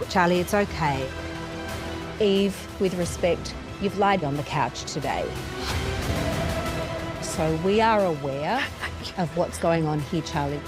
Charlie, it's okay. Eve, with respect, you've lied on the couch today. So we are aware of what's going on here, Charlie.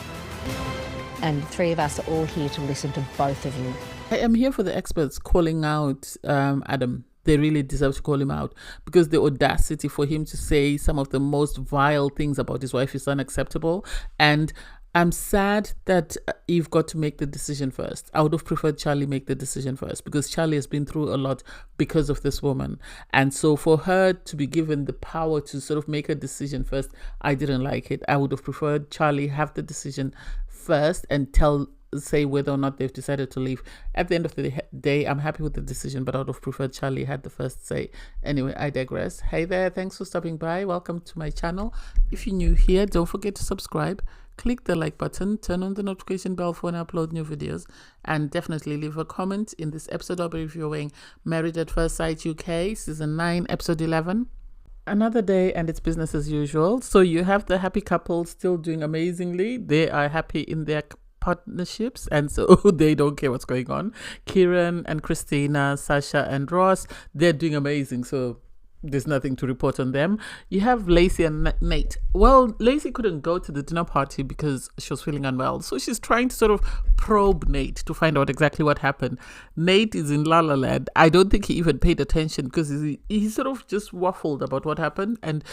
And the three of us are all here to listen to both of you. I am here for the experts calling out Adam. They really deserve to call him out, because the audacity for him to say some of the most vile things about his wife is unacceptable. And I'm sad that Eve got to make the decision first. I would have preferred Charlie make the decision first, because Charlie has been through a lot because of this woman. And so for her to be given the power to sort of make a decision first, I didn't like it. I would have preferred Charlie have the decision first and say whether or not they've decided to leave. At the end of the day, I'm happy with the decision, but I would have preferred Charlie had the first say. Anyway, I digress. Hey there, thanks for stopping by. Welcome to my channel. If you're new here, don't forget to subscribe. Click the like button, turn on the notification bell for when I upload new videos, and definitely leave a comment. In this episode, I'll be reviewing Married at First Sight UK, Season 9, Episode 11. Another day and it's business as usual. So you have the happy couple still doing amazingly. They are happy in their partnerships, and so they don't care what's going on. Kieran and Christina, Sasha and Ross, they're doing amazing, so there's nothing to report on them. You have Lacey and Nate. Well, Lacey couldn't go to the dinner party because she was feeling unwell, so she's trying to sort of probe Nate to find out exactly what happened. Nate is in La La Land. I don't think he even paid attention, because he sort of just waffled about what happened. And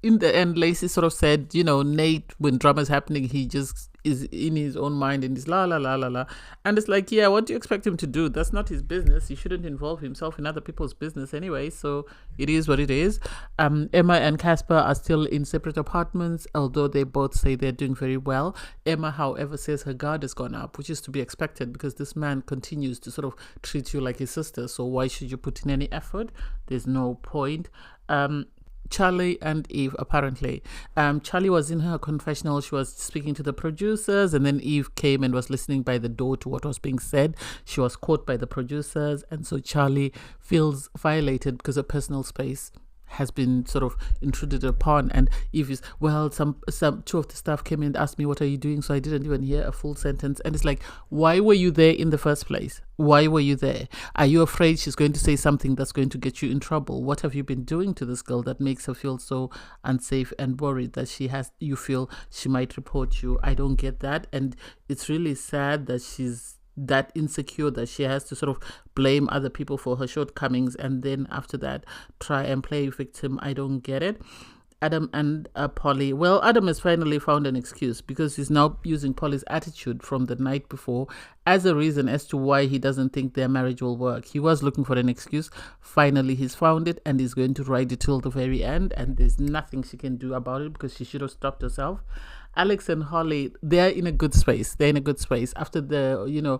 in the end, Lacey sort of said, you know, Nate, when drama's happening, he just is in his own mind and is la la la la la. And it's like, yeah, what do you expect him to do? That's not his business. He shouldn't involve himself in other people's business anyway. So it is what it is. Emma and Casper are still in separate apartments, although they both say they're doing very well. Emma, however, says her guard has gone up, which is to be expected, because this man continues to sort of treat you like his sister. So why should you put in any effort? There's no point. Charlie and Eve, apparently. Charlie was in her confessional. She was speaking to the producers, and then Eve came and was listening by the door to what was being said. She was caught by the producers, and so Charlie feels violated because her personal space has been sort of intruded upon. And Eve is, well, some two of the staff came in and asked me, what are you doing? So I didn't even hear a full sentence. And it's like, why were you there in the first place? Why were you there? Are you afraid she's going to say something that's going to get you in trouble? What have you been doing to this girl that makes her feel so unsafe and worried that you feel she might report you? I don't get that. And it's really sad that she's that insecure that she has to sort of blame other people for her shortcomings, and then after that try and play victim. I don't get it. Adam and Polly. Well, Adam has finally found an excuse, because he's now using Polly's attitude from the night before as a reason as to why he doesn't think their marriage will work. He was looking for an excuse. Finally, he's found it, and he's going to ride it till the very end, and there's nothing she can do about it, because she should have stopped herself. Alex and Holly, they're in a good space. They're in a good space. After the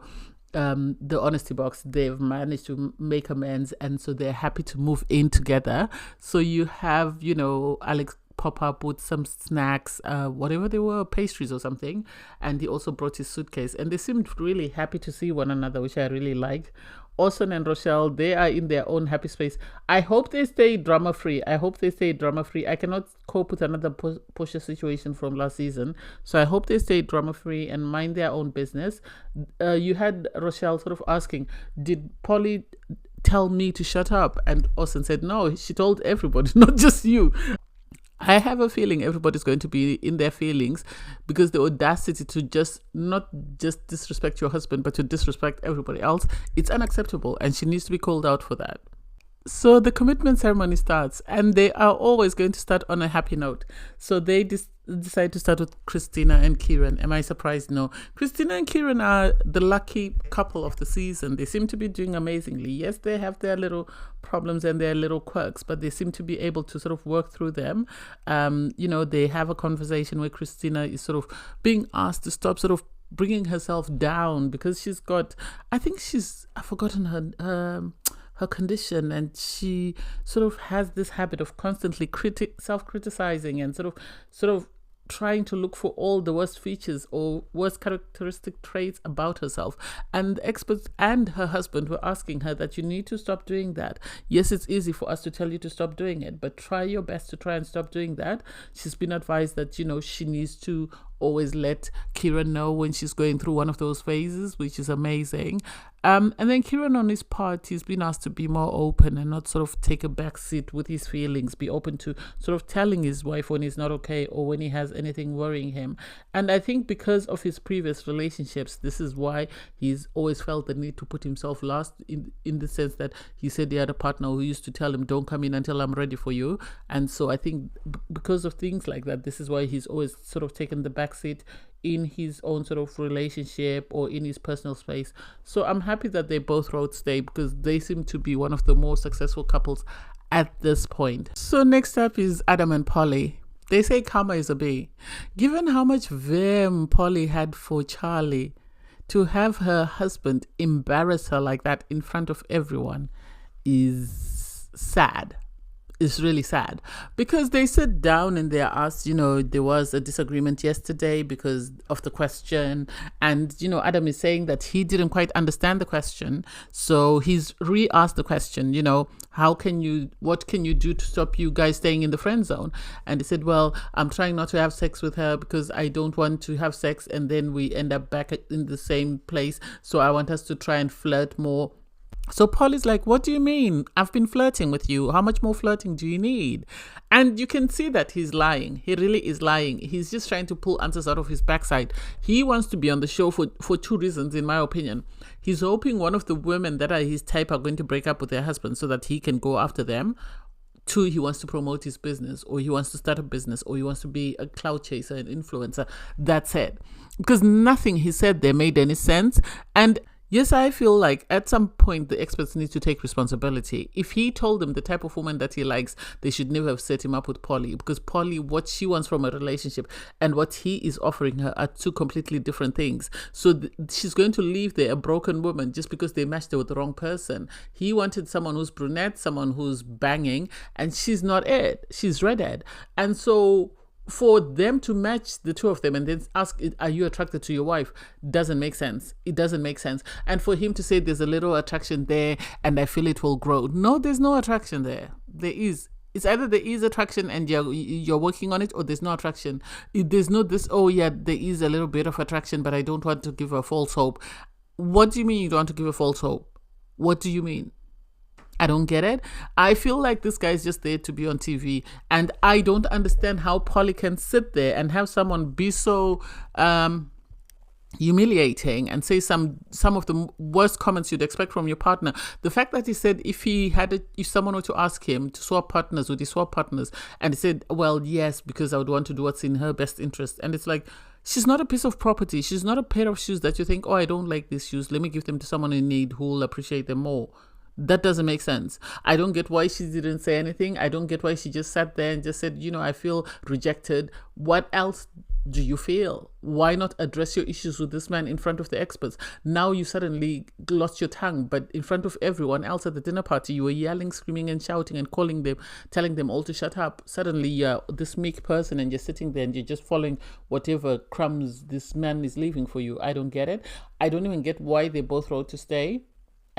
honesty box, they've managed to make amends, and so they're happy to move in together. So you have, Alex pop up with some snacks, whatever they were, pastries or something, and he also brought his suitcase, and they seemed really happy to see one another, which I really liked. Orson and Rochelle, they are in their own happy space. I hope they stay drama-free. I cannot cope with another Portia situation from last season. So I hope they stay drama-free and mind their own business. You had Rochelle sort of asking, did Polly tell me to shut up? And Orson said, no, she told everybody, not just you. I have a feeling everybody's going to be in their feelings, because the audacity to not just disrespect your husband, but to disrespect everybody else, it's unacceptable, and she needs to be called out for that. So the commitment ceremony starts, and they are always going to start on a happy note. So they decide to start with Christina and Kieran. Am I surprised? No. Christina and Kieran are the lucky couple of the season. They seem to be doing amazingly. Yes, they have their little problems and their little quirks, but they seem to be able to sort of work through them. They have a conversation where Christina is sort of being asked to stop sort of bringing herself down, because I've forgotten her condition, and she sort of has this habit of constantly self-criticizing and sort of trying to look for all the worst features or worst characteristic traits about herself. And the experts and her husband were asking her that you need to stop doing that. Yes, it's easy for us to tell you to stop doing it, but try your best to try and stop doing that. She's been advised that, she needs to always let Kira know when she's going through one of those phases, which is amazing. And then Kieran, on his part, he's been asked to be more open and not sort of take a back seat with his feelings, be open to sort of telling his wife when he's not okay or when he has anything worrying him. And I think because of his previous relationships, this is why he's always felt the need to put himself last, in the sense that he said he had a partner who used to tell him, don't come in until I'm ready for you. And so I think because of things like that, this is why he's always sort of taken the back seat in his own sort of relationship or in his personal space. So I'm happy that they both wrote stay, because they seem to be one of the more successful couples at this point. So next up is Adam and Polly. They say karma is a bee. Given how much vim Polly had for Charlie, to have her husband embarrass her like that in front of everyone is sad. It's really sad, because they sit down and they're asked, there was a disagreement yesterday because of the question. And, Adam is saying that he didn't quite understand the question. So he's re-asked the question, what can you do to stop you guys staying in the friend zone? And he said, well, I'm trying not to have sex with her because I don't want to have sex and then we end up back in the same place. So I want us to try and flirt more. So Polly's like, what do you mean? I've been flirting with you. How much more flirting do you need? And you can see that he's lying. He really is lying. He's just trying to pull answers out of his backside. He wants to be on the show for two reasons, in my opinion. He's hoping one of the women that are his type are going to break up with their husband so that he can go after them. 2, he wants to promote his business, or he wants to start a business, or he wants to be a cloud chaser, an influencer. That's it. Because nothing he said there made any sense. And yes, I feel like at some point the experts need to take responsibility. If he told them the type of woman that he likes, they should never have set him up with Polly, because Polly, what she wants from a relationship and what he is offering her are 2 completely different things. So she's going to leave there a broken woman just because they matched her with the wrong person. He wanted someone who's brunette, someone who's banging, and she's not it. She's redhead. And so for them to match the 2 of them and then ask, are you attracted to your wife, doesn't make sense. It doesn't make sense. And for him to say there's a little attraction there and I feel it will grow. No, there's no attraction there. There is. It's either there is attraction and you're working on it, or there's no attraction. There's no this, oh yeah, there is a little bit of attraction, but I don't want to give her false hope. What do you mean you don't want to give her false hope? What do you mean? I don't get it. I feel like this guy is just there to be on TV, and I don't understand how Polly can sit there and have someone be so humiliating and say some of the worst comments you'd expect from your partner. The fact that he said if someone were to ask him to swap partners, would he swap partners? And he said, well, yes, because I would want to do what's in her best interest. And it's like, she's not a piece of property. She's not a pair of shoes that you think, oh, I don't like these shoes, let me give them to someone in need who will appreciate them more. That doesn't make sense. I don't get why she didn't say anything. I don't get why she just sat there and just said, I feel rejected. What else do you feel? Why not address your issues with this man in front of the experts? Now you suddenly lost your tongue, but in front of everyone else at the dinner party, you were yelling, screaming and shouting and calling them, telling them all to shut up. Suddenly you're this meek person and you're sitting there and you're just following whatever crumbs this man is leaving for you. I don't get it. I don't even get why they both wrote to stay.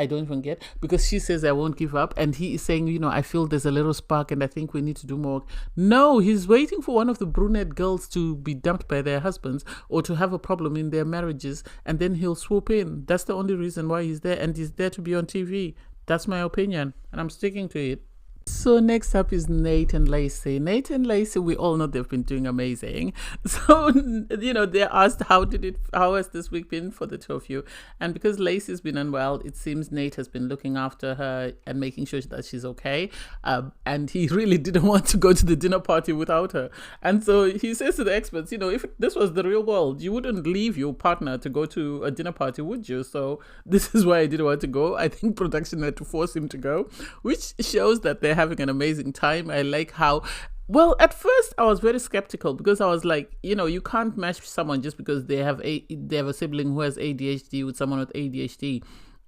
I don't even get, because she says I won't give up, and he is saying, I feel there's a little spark and I think we need to do more. No, he's waiting for one of the brunette girls to be dumped by their husbands or to have a problem in their marriages, and then he'll swoop in. That's the only reason why he's there, and he's there to be on TV. That's my opinion, and I'm sticking to it. So next up is Nate and Lacey. Nate and Lacey, we all know they've been doing amazing. So, they're asked, how has this week been for the 2 of you? And because Lacey's been unwell, it seems Nate has been looking after her and making sure that she's okay. And he really didn't want to go to the dinner party without her. And so he says to the experts, if this was the real world, you wouldn't leave your partner to go to a dinner party, would you? So this is why I didn't want to go. I think production had to force him to go, which shows that they're having an amazing time. I like how, well, at first I was very skeptical, because I was like, you can't match someone just because they have a sibling who has ADHD with someone with ADHD.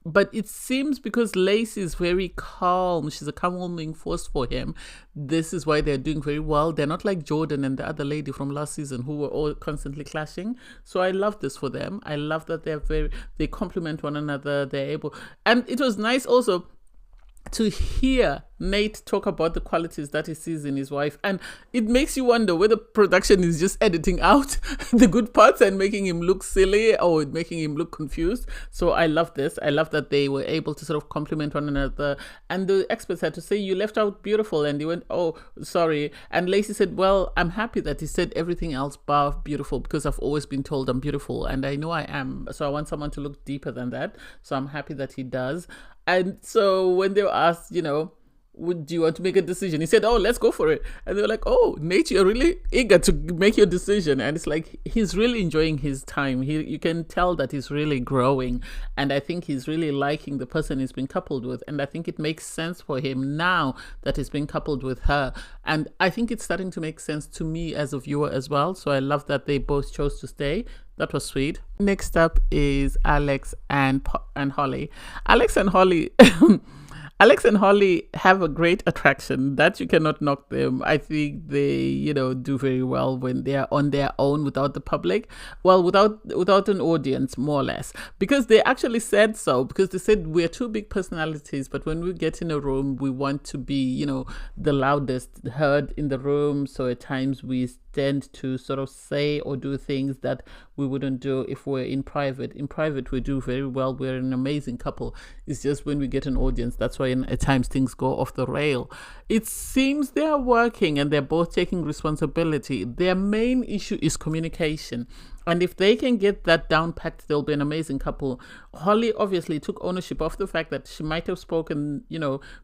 But it seems because Lacey is very calm, she's a calming force for him. This is why they're doing very well. They're not like Jordan and the other lady from last season who were all constantly clashing. So I love this for them. I love that they complement one another. They're able, and it was nice also to hear Nate talk about the qualities that he sees in his wife, and it makes you wonder whether production is just editing out the good parts and making him look silly or making him look confused. So I love this. I love that they were able to sort of compliment one another, and the experts had to say, you left out beautiful, and he went, oh, sorry. And Lacey said, well, I'm happy that he said everything else bar beautiful, because I've always been told I'm beautiful, and I know I am, so I want someone to look deeper than that. So I'm happy that he does. And so when they were asked, do you want to make a decision? He said, oh, let's go for it. And they were like, oh, Nate, you're really eager to make your decision. And it's like, he's really enjoying his time. You can tell that he's really growing. And I think he's really liking the person he's been coupled with. And I think it makes sense for him now that he's been coupled with her. And I think it's starting to make sense to me as a viewer as well. So I love that they both chose to stay. That was sweet. Next up is Alex and Holly. Alex and Holly have a great attraction that you cannot knock them. I think they, do very well when they are on their own without the public. Well, without an audience, more or less. Because they actually said so, because they said we're two big personalities, but when we get in a room, we want to be, the loudest heard in the room. So at times we tend to sort of say or do things that we wouldn't do if we're in private. In private, we do very well. We're an amazing couple. It's just when we get an audience, that's why at times things go off the rail. It seems they're working and they're both taking responsibility. Their main issue is communication. And if they can get that down packed, they'll be an amazing couple. Holly obviously took ownership of the fact that she might have spoken,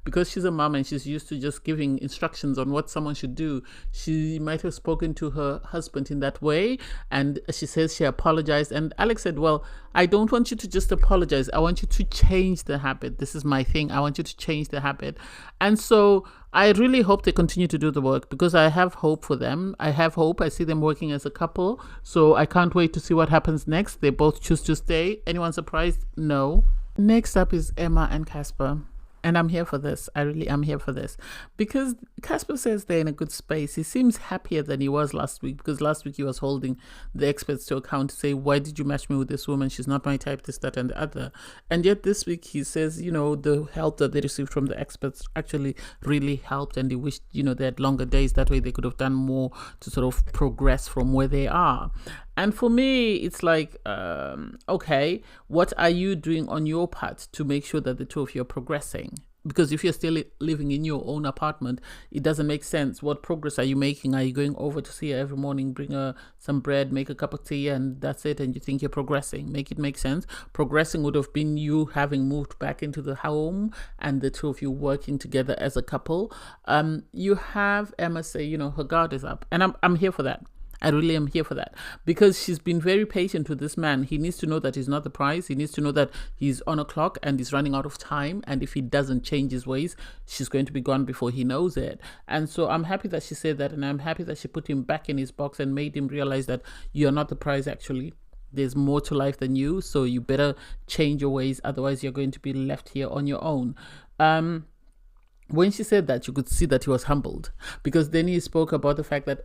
because she's a mom and she's used to just giving instructions on what someone should do. She might have spoken to her husband in that way. And she says she apologized. And Alex said, well, I don't want you to just apologize. I want you to change the habit. This is my thing. I want you to change the habit. And so I really hope they continue to do the work, because I have hope for them. I have hope. I see them working as a couple. So I can't wait to see what happens next. They both choose to stay. Anyone surprised? No. Next up is Emma and Casper. And I'm here for this. I really am here for this. Because Casper says they're in a good space. He seems happier than he was last week, because last week he was holding the experts to account to say, why did you match me with this woman? She's not my type, this, that, and the other. And yet this week he says, the help that they received from the experts actually really helped. And he wished, they had longer days. That way they could have done more to sort of progress from where they are. And for me, it's like, okay, what are you doing on your part to make sure that the two of you are progressing? Because if you're still living in your own apartment, it doesn't make sense. What progress are you making? Are you going over to see her every morning, bring her some bread, make a cup of tea, and that's it, and you think you're progressing? Make it make sense. Progressing would have been you having moved back into the home and the two of you working together as a couple. You have Emma say, her guard is up. And I'm here for that. I really am here for that, because she's been very patient with this man. He needs to know that he's not the prize. He needs to know that he's on a clock and he's running out of time. And if he doesn't change his ways, she's going to be gone before he knows it. And so I'm happy that she said that. And I'm happy that she put him back in his box and made him realize that you're not the prize, actually. There's more to life than you. So you better change your ways. Otherwise, you're going to be left here on your own. When she said that, you could see that he was humbled, because then he spoke about the fact that,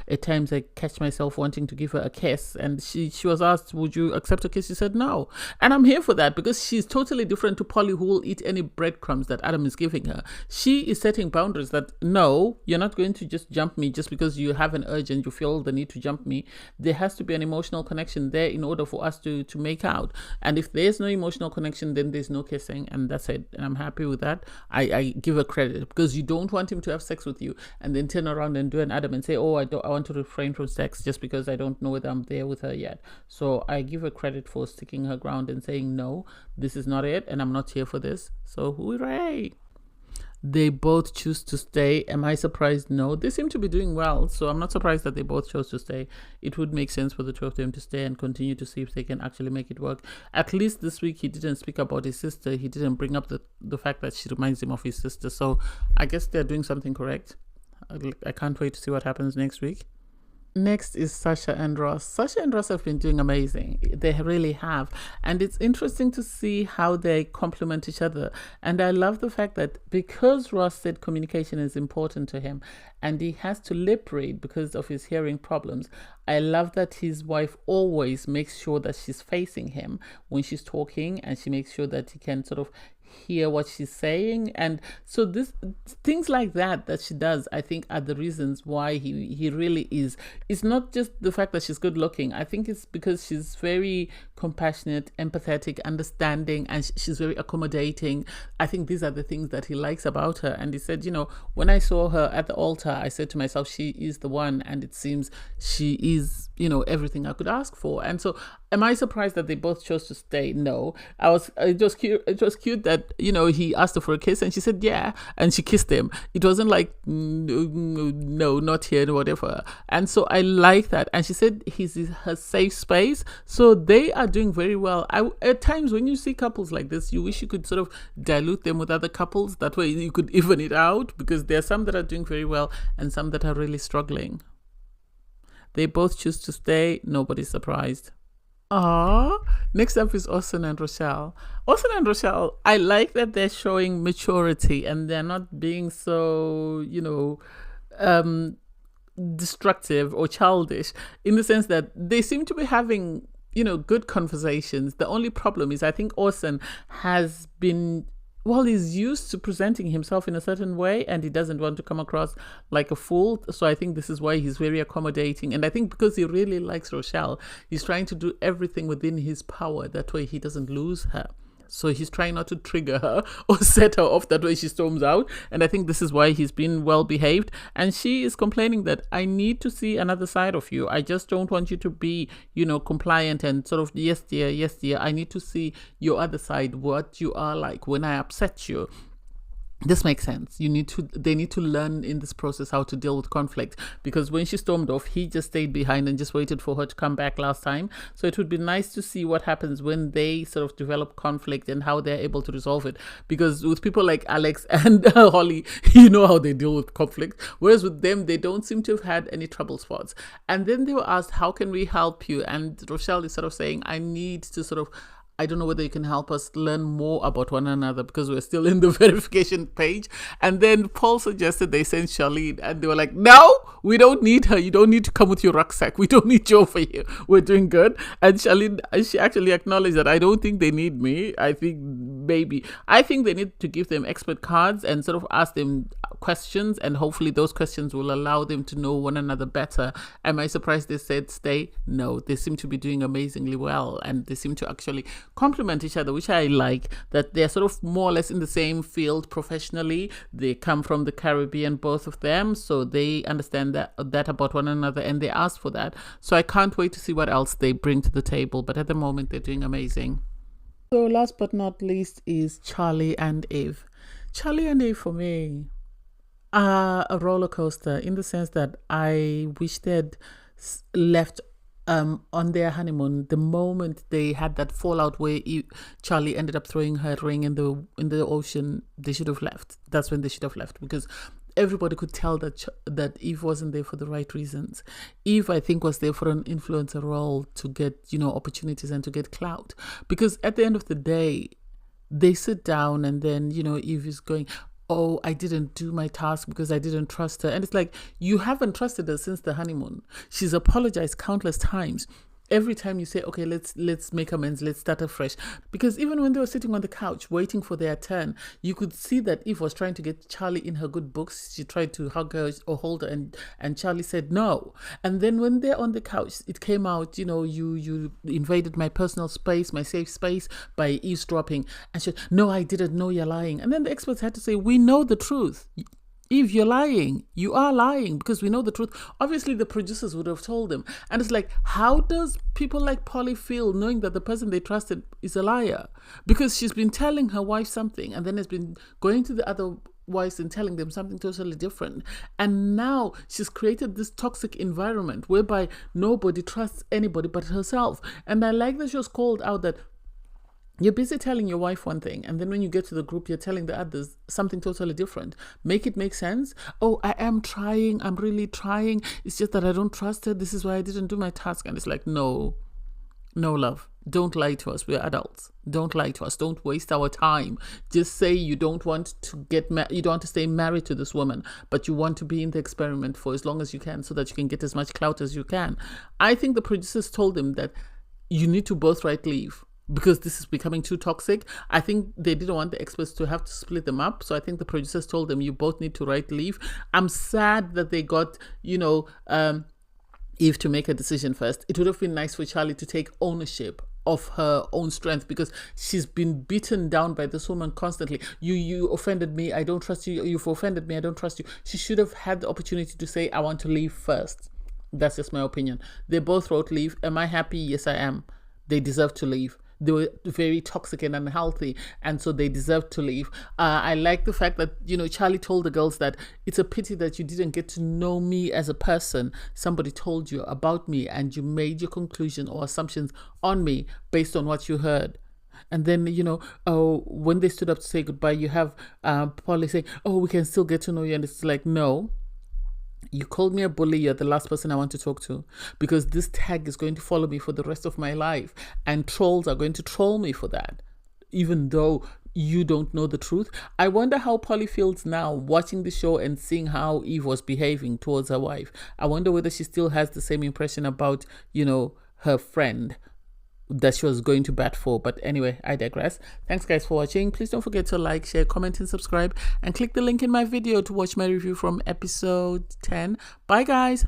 at times I catch myself wanting to give her a kiss. And she was asked, would you accept a kiss? She said no. And I'm here for that, because she's totally different to Polly, who will eat any breadcrumbs that Adam is giving her. She is setting boundaries that, no, you're not going to just jump me just because you have an urge and you feel the need to jump me. There has to be an emotional connection there in order for us to make out. And if there's no emotional connection, then there's no kissing. And that's it. And I'm happy with that. I give her credit, because you don't want him to have sex with you and then turn around and do an Adam and say, oh, I want to refrain from sex just because I don't know whether I'm there with her yet. So I give her credit for sticking her ground and saying, no, this is not it, and I'm not here for this. So hooray. They both choose to stay. Am I surprised? No. They seem to be doing well, so I'm not surprised that they both chose to stay. It would make sense for the two of them to stay and continue to see if they can actually make it work. At least this week he didn't speak about his sister. He didn't bring up the fact that she reminds him of his sister. So I guess they're doing something correct. I can't wait to see what happens next week. Next is Sasha and Ross. Sasha and Ross have been doing amazing. They really have. And it's interesting to see how they complement each other. And I love the fact that because Ross said communication is important to him and he has to lip read because of his hearing problems, I love that his wife always makes sure that she's facing him when she's talking, and she makes sure that he can sort of hear what she's saying. And so this things like that she does, I think, are the reasons why he really is. It's not just the fact that she's good looking. I think it's because she's very compassionate, empathetic, understanding, and she's very accommodating. I think these are the things that he likes about her. And he said, when I saw her at the altar, I said to myself, she is the one, and it seems she is, everything I could ask for. And so am I surprised that they both chose to stay? No. It was cute that, he asked her for a kiss and she said yeah, and she kissed him. It wasn't like no, not here, whatever. And so I like that. And she said he's her safe space. So they are doing very well. At times when you see couples like this, you wish you could sort of dilute them with other couples. That way you could even it out, because there are some that are doing very well and some that are really struggling. They both choose to stay. Nobody's surprised. Next up is Austin and Rochelle. Austin and Rochelle, I like that they're showing maturity and they're not being so, destructive or childish, in the sense that they seem to be having, good conversations. The only problem is I think Austin has been, he's used to presenting himself in a certain way and he doesn't want to come across like a fool. So I think this is why he's very accommodating. And I think because he really likes Rochelle, he's trying to do everything within his power. That way he doesn't lose her. So he's trying not to trigger her or set her off. That way she storms out. And I think this is why he's been well behaved. And she is complaining that I need to see another side of you. I just don't want you to be, compliant and sort of, yes, dear. I need to see your other side, what you are like when I upset you. This makes sense. They need to learn in this process how to deal with conflict, because when she stormed off, he just stayed behind and just waited for her to come back last time. So it would be nice to see what happens when they sort of develop conflict and how they're able to resolve it. Because with people like Alex and Holly, you know how they deal with conflict. Whereas with them, they don't seem to have had any trouble spots. And then they were asked, how can we help you? And Rochelle is sort of saying, I don't know whether you can help us learn more about one another, because we're still in the verification page. And then Paul suggested they send Charlene, and they were like, no, we don't need her. You don't need to come with your rucksack. We don't need you over here. We're doing good. And Charlene, she actually acknowledged that I don't think they need me. I think they need to give them expert cards and sort of ask them questions, and hopefully those questions will allow them to know one another better. Am I surprised they said stay? No, they seem to be doing amazingly well, and they seem to actually complement each other, which I like, that they're sort of more or less in the same field professionally. They come from the Caribbean, both of them, so they understand that about one another, and they ask for that. So I can't wait to see what else they bring to the table, but at the moment they're doing amazing. So last but not least is Charlie and Eve. Charlie and Eve for me are a roller coaster, in the sense that I wish they'd left on their honeymoon. The moment they had that fallout where Charlie ended up throwing her ring in the ocean, they should have left. That's when they should have left, because everybody could tell that Eve wasn't there for the right reasons. Eve, I think, was there for an influencer role, to get opportunities and to get clout. Because at the end of the day, they sit down and then Eve is going, oh, I didn't do my task because I didn't trust her. And it's like, you haven't trusted her since the honeymoon. She's apologized countless times. Every time you say, okay, let's make amends, let's start afresh. Because even when they were sitting on the couch waiting for their turn, you could see that Eve was trying to get Charlie in her good books. She tried to hug her or hold her, and Charlie said no. And then when they're on the couch, it came out, you invaded my personal space, my safe space, by eavesdropping. And she said, no, I didn't know, you're lying. And then the experts had to say, we know the truth. Eve, you're lying. You are lying, because we know the truth. Obviously, the producers would have told them. And it's like, how does people like Polly feel knowing that the person they trusted is a liar? Because she's been telling her wife something, and then has been going to the other wives and telling them something totally different. And now she's created this toxic environment whereby nobody trusts anybody but herself. And I like that she was called out that you're busy telling your wife one thing, and then when you get to the group, you're telling the others something totally different. Make it make sense. Oh, I am trying. I'm really trying. It's just that I don't trust her. This is why I didn't do my task. And it's like, no, love. Don't lie to us. We're adults. Don't lie to us. Don't waste our time. Just say you don't want to you don't want to stay married to this woman, but you want to be in the experiment for as long as you can, so that you can get as much clout as you can. I think the producers told them that you need to both write leave, because this is becoming too toxic. I think they didn't want the experts to have to split them up. So I think the producers told them, you both need to write leave. I'm sad that they got, Eve to make a decision first. It would have been nice for Charlie to take ownership of her own strength, because she's been beaten down by this woman constantly. You offended me, I don't trust you. You've offended me, I don't trust you. She should have had the opportunity to say, I want to leave first. That's just my opinion. They both wrote leave. Am I happy? Yes, I am. They deserve to leave. They were very toxic and unhealthy, and so they deserve to leave. I like the fact that, Charlie told the girls that it's a pity that you didn't get to know me as a person. Somebody told you about me and you made your conclusion or assumptions on me based on what you heard. And then, when they stood up to say goodbye, you have Polly saying, oh, we can still get to know you. And it's like, no. You called me a bully. You're the last person I want to talk to, because this tag is going to follow me for the rest of my life, and trolls are going to troll me for that, even though you don't know the truth. I wonder how Polly feels now watching the show and seeing how Eve was behaving towards her wife. I wonder whether she still has the same impression about, her friend that she was going to bat for. But anyway, I digress. Thanks guys for watching. Please don't forget to like, share, comment and subscribe, and click the link in my video to watch my review from episode 10. Bye guys.